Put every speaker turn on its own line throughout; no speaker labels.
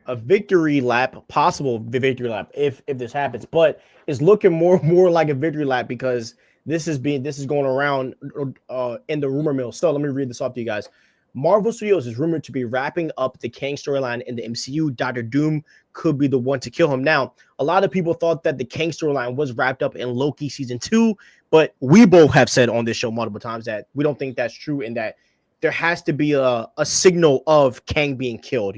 a victory lap, possible victory lap if this happens, but it's looking more like a victory lap because this is going around in the rumor mill. So let me read this off to you guys. Marvel Studios is rumored to be wrapping up the Kang storyline in the MCU. Doctor Doom could be the one to kill him. Now, a lot of people thought that the Kang storyline was wrapped up in Loki season 2, but we both have said on this show multiple times that we don't think that's true and that there has to be a signal of Kang being killed,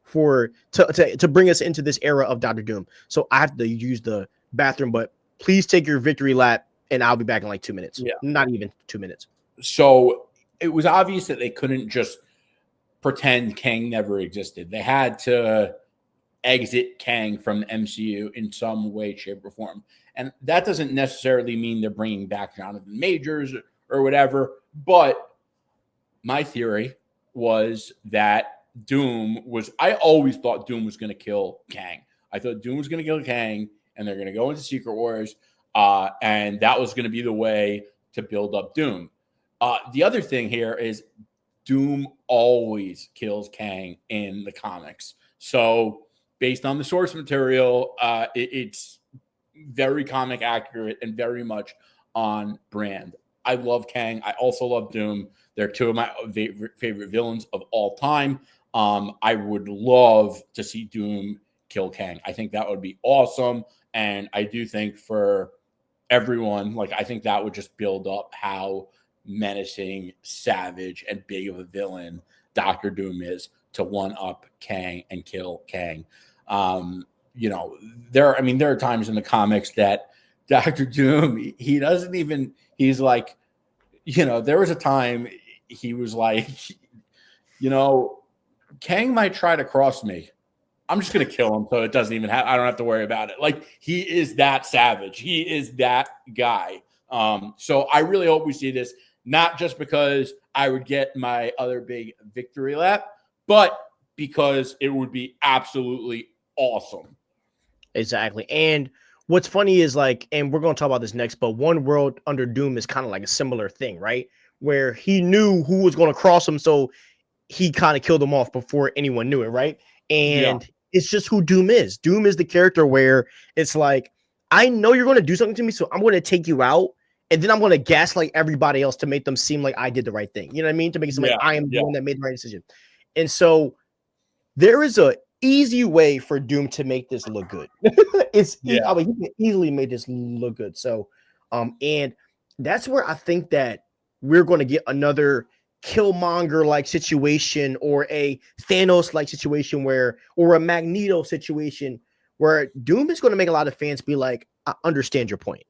for to bring us into this era of Doctor Doom. So I have to use the bathroom, but please take your victory lap and I'll be back in like 2 minutes.
Yeah.
Not even 2 minutes.
So it was obvious that they couldn't just pretend Kang never existed. They had to exit Kang from the MCU in some way, shape, or form. And that doesn't necessarily mean they're bringing back Jonathan Majors or whatever. But my theory was that I always thought Doom was going to kill Kang. I thought Doom was going to kill Kang and they're going to go into Secret Wars. And that was going to be the way to build up Doom. The other thing here is Doom always kills Kang in the comics. So based on the source material, it's very comic accurate and very much on brand. I love Kang. I also love Doom. They're two of my favorite villains of all time. I would love to see Doom kill Kang. I think that would be awesome. And I do think for everyone, I think that would just build up how menacing, savage, and big of a villain Doctor Doom is to one up Kang and kill Kang. There are times in the comics that Doctor Doom, he's like, there was a time he was like, Kang might try to cross me. I'm just going to kill him so it doesn't even I don't have to worry about it. Like, he is that savage. He is that guy. So I really hope we see this, not just because I would get my other big victory lap, but because it would be absolutely awesome.
Exactly. And what's funny is and we're going to talk about this next, but One World Under Doom is kind of like a similar thing, right? Where he knew who was going to cross him, so he kind of killed him off before anyone knew it, right? And it's just who Doom is. Doom is the character where it's like, I know you're going to do something to me, so I'm going to take you out, and then I'm going to gaslight everybody else to make them seem like I did the right thing. You know what I mean? To make it seem like I am the one that made the right decision. And so there is a easy way for Doom to make this look good. He can easily make this look good. So, and that's where I think that we're going to get another Killmonger-like situation or a Thanos-like situation or a Magneto situation where Doom is going to make a lot of fans be like, I understand your point.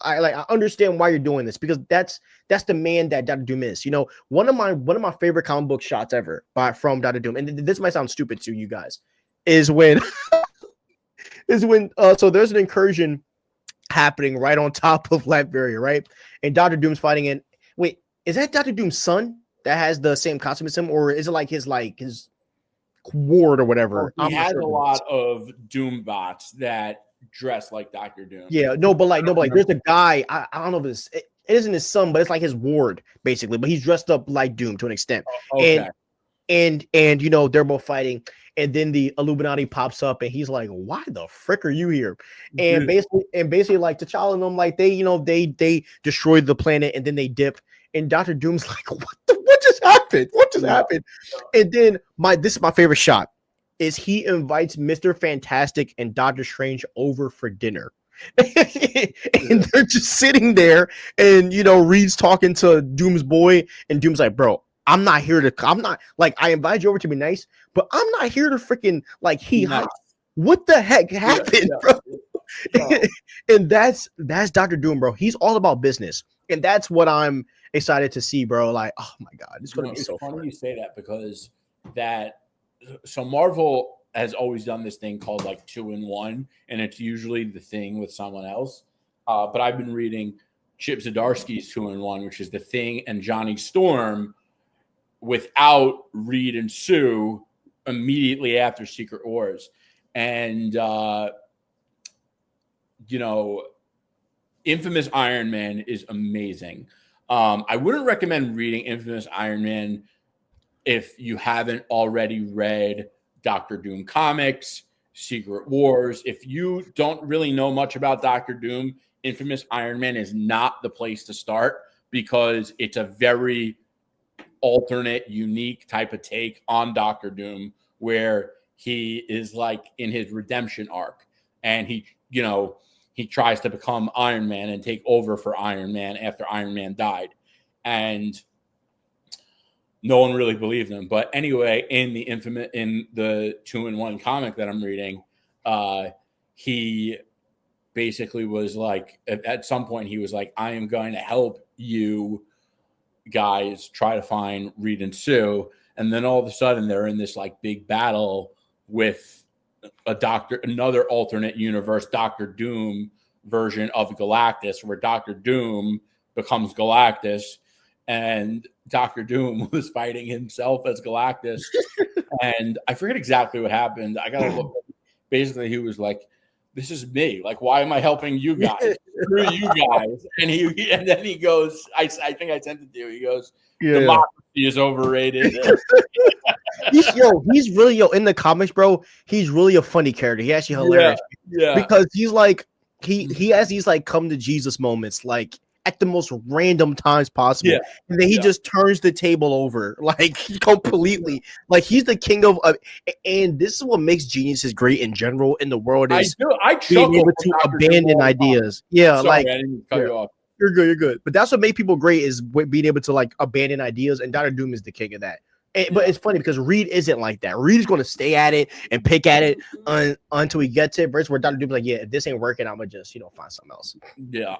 I understand why you're doing this, because that's the man that Dr. Doom is. One of my favorite comic book shots ever from Dr. Doom, and this might sound stupid to you guys, is when so there's an incursion happening right on top of Latveria, right? And Dr. Doom's fighting in. Wait, is that Dr. Doom's son that has the same costume as him, or is it his ward or whatever?
He has a lot of Doom bots that dress like Dr. Doom.
Yeah, no, but there's a guy. I don't know if it isn't his son, but it's like his ward basically. But he's dressed up like Doom to an extent.
Okay.
And they're both fighting, and then the Illuminati pops up, and he's like, "Why the frick are you here?" And basically, like T'Challa and them, like they destroyed the planet, and then they dip. And Dr. Doom's like, what just happened? What just happened? And then this is my favorite shot, is he invites Mr. Fantastic and Doctor Strange over for dinner. And they're just sitting there, and Reed's talking to Doom's boy, and Doom's like, bro, I invited you over to be nice, but I'm not here to freaking nice. What the heck happened, bro? And that's Dr. Doom, bro. He's all about business. And that's what I'm excited to see, bro. Like, oh my God, it's going to be so fun.
You say that because so Marvel has always done this thing called 2-in-1, and it's usually the Thing with someone else. But I've been reading Chip Zdarsky's 2-in-1, which is the Thing and Johnny Storm without Reed and Sue immediately after Secret Wars. And, Infamous Iron Man is amazing. I wouldn't recommend reading Infamous Iron Man if you haven't already read Doctor Doom comics, Secret Wars. If you don't really know much about Doctor Doom, Infamous Iron Man is not the place to start because it's a very alternate, unique type of take on Doctor Doom where he is like in his redemption arc and he tries to become Iron Man and take over for Iron Man after Iron Man died. And no one really believed him. But anyway, in the 2-in-1 comic that I'm reading, he basically was like, at some point he was like, I am going to help you guys try to find Reed and Sue. And then all of a sudden they're in this like big battle with another alternate universe, Doctor Doom version of Galactus, where Doctor Doom becomes Galactus. And Doctor Doom was fighting himself as Galactus. And I forget exactly what happened. I gotta look. Basically, he was like, this is me. Like, why am I helping you guys? Screw you guys. And then he goes, I think I sent it to you. He goes, democracy is overrated.
He's really in the comics, bro. He's really a funny character. He's actually hilarious.
Yeah.
Because he's like he has these like come to Jesus moments, like at the most random times possible.
Yeah.
And then he just turns the table over like completely. Like he's the king of and this is what makes geniuses great in general in the world is being able to abandon ideas. Yeah,
sorry,
like
I didn't cut you off.
You're good. But that's what made people great is being able to like abandon ideas, and Doctor Doom is the king of that. But it's funny because Reed isn't like that. Reed is going to stay at it and pick at it until he gets it. Versus where Doctor Doom's like, yeah, if this ain't working, I'm gonna just find something else.
Yeah.